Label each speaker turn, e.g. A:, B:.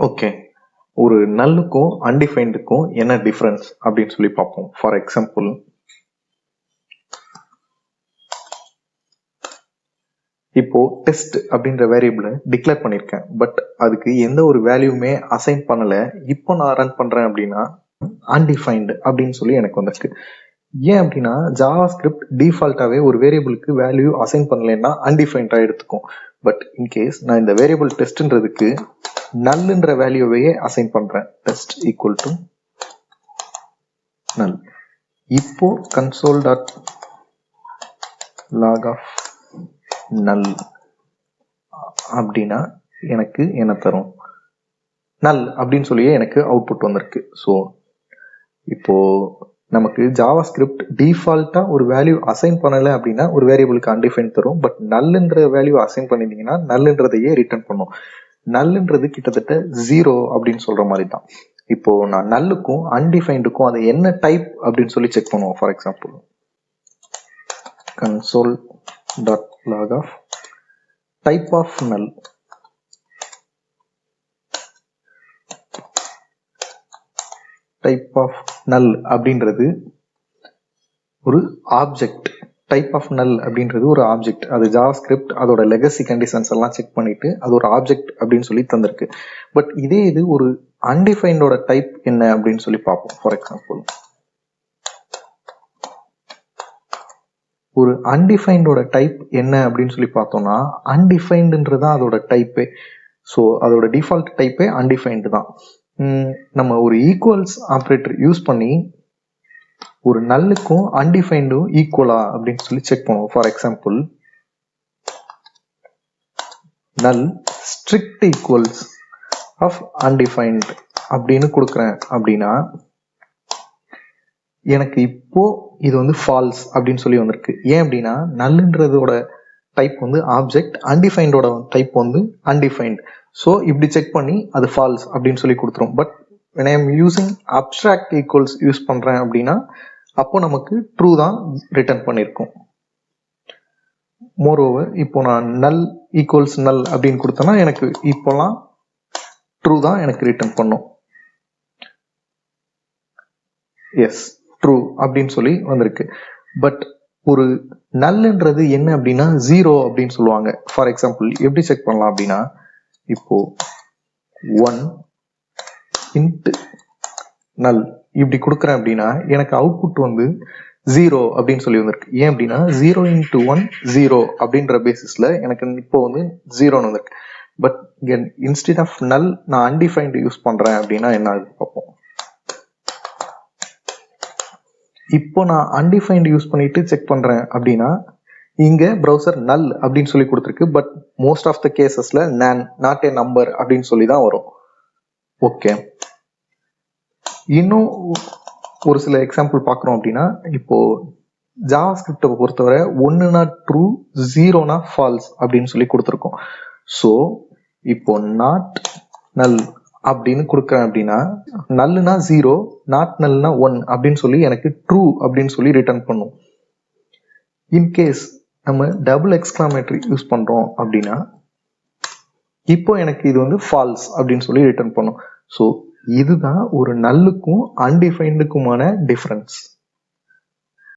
A: Okay, ஒரு நல்லுக்கும் அன்டிஃபைன்டுக்கும் என்ன difference அப்படின்னு சொல்லி பார்ப்போம். ஃபார் எக்ஸாம்பிள், இப்போ டெஸ்ட் அப்படின்ற வேரியபிளை டிக்ளேர் பண்ணியிருக்கேன், பட் அதுக்கு எந்த ஒரு வேல்யூமே அசைன் பண்ணல. இப்போ நான் ரன் பண்றேன் அப்படின்னா அன்டிஃபைன்டு அப்படின்னு சொல்லி எனக்கு வந்திருக்கு. ஏன் அப்படின்னா ஜாவாஸ்கிரிப்ட் டிஃபால்ட்டாவே ஒரு வேரியபிளுக்கு வேல்யூ அசைன் பண்ணலைன்னா அன்டிஃபைன்டா எடுத்துக்கும். பட் இன்கேஸ் நான் இந்த வேரியபிள் டெஸ்ட்ன்றதுக்கு நல்ன்ற வேல்யூவையே அசைன் பண்றேன், டெஸ்ட் ஈக்குவல் டு நல். இப்போ கன்சோல் டாட் லாக் ஆஃப் நல் அப்படின்னா எனக்கு என்ன தரும்? நல் அப்படின்னு சொல்லியே எனக்கு அவுட்புட் வந்திருக்கு. ஸோ இப்போ நமக்கு ஜாவாஸ்கிரிப்ட் டிஃபால்ட்டா ஒரு வேல்யூ அசைன் பண்ணல அப்படின்னா ஒரு வேரியபிளுக்கு அன்டிஃபைன் தரும். பட் நல்லுன்ற வேல்யூ அசைன் பண்ணிருந்தீங்கன்னா நல்லுன்றதையே ரிட்டர்ன் பண்ணும். நல்லுன்றது கிட்டத்தட்ட 0 அப்படின்னு சொல்ற மாதிரி தான். இப்போ நான் நல்லுக்கும் அன்டிஃபைன்டுக்கும் அது என்ன டைப் அப்படின்னு சொல்லி செக் பண்ணுவோம். For example, console dot log of type of null. Type of null அப்படின்றது ஒரு ஆப்ஜெக்ட். டைப் ஆஃப் நல் அப்படின்றது ஒரு ஆப்ஜெக்ட். அது ஜாவாஸ்கிரிப்ட் அதோட லெகசி கண்டிஷன்ஸ் எல்லாம் செக் பண்ணிட்டு அது ஒரு ஆப்ஜெக்ட் அப்படின்னு சொல்லி தந்திருக்கு. பட் இதே இது ஒரு அன்டிஃபைண்டோட டைப் என்ன அப்படின்னு சொல்லி பார்ப்போம். ஃபார் எக்ஸாம்பிள், ஒரு அன்டிஃபைண்டோட டைப் என்ன அப்படின்னு சொல்லி பார்த்தோம்னா அன்டிஃபைண்டுன்றதான் அதோட டைப்பே. ஸோ அதோட டிஃபால்ட் டைப்பே அன்டிஃபைண்டு தான். நம்ம ஒரு ஈக்குவல்ஸ் ஆப்ரேட்டர் யூஸ் பண்ணி ஒரு நல்லுக்கும் அன்டிஃபைண்டும் ஈக்குவலா அப்படின்னு சொல்லி செக் பண்ணுவோம். ஃபார் எக்ஸாம்பிள், நல் ஸ்ட்ரிக்ட் ஈக்குவல்ஸ் ஆஃப் அன்டிஃபைன்ட் அப்படின்னு கொடுக்குறேன் அப்படின்னா எனக்கு இப்போ இது வந்து ஃபால்ஸ் அப்படின்னு சொல்லி வந்திருக்கு. ஏன் அப்படின்னா நல்லுன்றதோட டைப் வந்து ஆப்ஜெக்ட், அன்டிஃபைண்டோட டைப் வந்து அன்டிஃபைன்ட். ஸோ இப்படி செக் பண்ணி அது ஃபால்ஸ் அப்படின்னு சொல்லி கொடுத்துரும். But when I am using abstract equals use பண்றேன் அப்படின்னா அப்போ நமக்கு ட்ரூ தான் ரிட்டர்ன் பண்ணியிருக்கோம். மோரோவர் இப்போ நான் நல் ஈக்குவல்ஸ் நல் அப்படின்னு கொடுத்தேன்னா எனக்கு இப்போலாம் ட்ரூ தான் எனக்கு ரிட்டர்ன் பண்ணும். எஸ், ட்ரூ அப்படின்னு சொல்லி வந்திருக்கு. பட் ஒரு நல்லுன்றது என்ன அப்படின்னா 0 அப்படின்னு சொல்லுவாங்க. ஃபார் எக்ஸாம்பிள் எப்படி செக் பண்ணலாம் அப்படின்னா, இப்போ 1 int null இப்படி கொடுக்குறேன் அப்படின்னா எனக்கு அவுட்புட் வந்து 0 அப்படின்னு சொல்லி வந்திருக்கு. ஏன் அப்படின்னா 0 into 1 0 அப்படின்ற பேசிஸ்ல எனக்கு இப்போ வந்து 0ன்னு வந்திருக்கு. பட் இன்ஸ்டெட் ஆஃப் நல் நான் அன்டிஃபைன்டு யூஸ் பண்றேன் அப்படின்னா என்ன ஆகுது பார்ப்போம். இப்போ நான் அன்டிஃபைன்டு யூஸ் பண்ணிட்டு செக் பண்றேன் அப்படின்னா இங்க ப்ரௌசர் நல் அப்படின்னு சொல்லி கொடுத்துருக்கு. பட் மோஸ்ட் ஆஃப் த கேசஸ்ல நாட் ஏ நம்பர் அப்படின்னு சொல்லி தான் வரும். ஓகே, இன்னும் ஒரு சில எக்ஸாம்பிள் பார்க்குறோம் அப்படின்னா இப்போ ஜாவாஸ்கிரிப்டை பொறுத்தவரை 1னா ட்ரூ 0னா ஃபால்ஸ் அப்படின்னு சொல்லி கொடுத்துருக்கோம். ஸோ இப்போ நாட் நல் அப்படின்னு கொடுக்குறேன் அப்படின்னா நல்லுனா 0, நாட் நல்னா 1 அப்படின்னு சொல்லி எனக்கு ட்ரூ அப்படின்னு சொல்லி ரிட்டர்ன் பண்ணும். இன்கேஸ் நம்ம டபுள் எக்ஸ்கிளாமேட்டரி யூஸ் பண்றோம் அப்படின்னா இப்போ எனக்கு இது வந்து ஃபால்ஸ் அப்படின்னு சொல்லி ரிட்டர்ன் பண்ணும். ஸோ இதுதான் ஒரு நல்லுக்கும் அன்டிஃபைண்டுக்குமான டிஃபரன்ஸ்.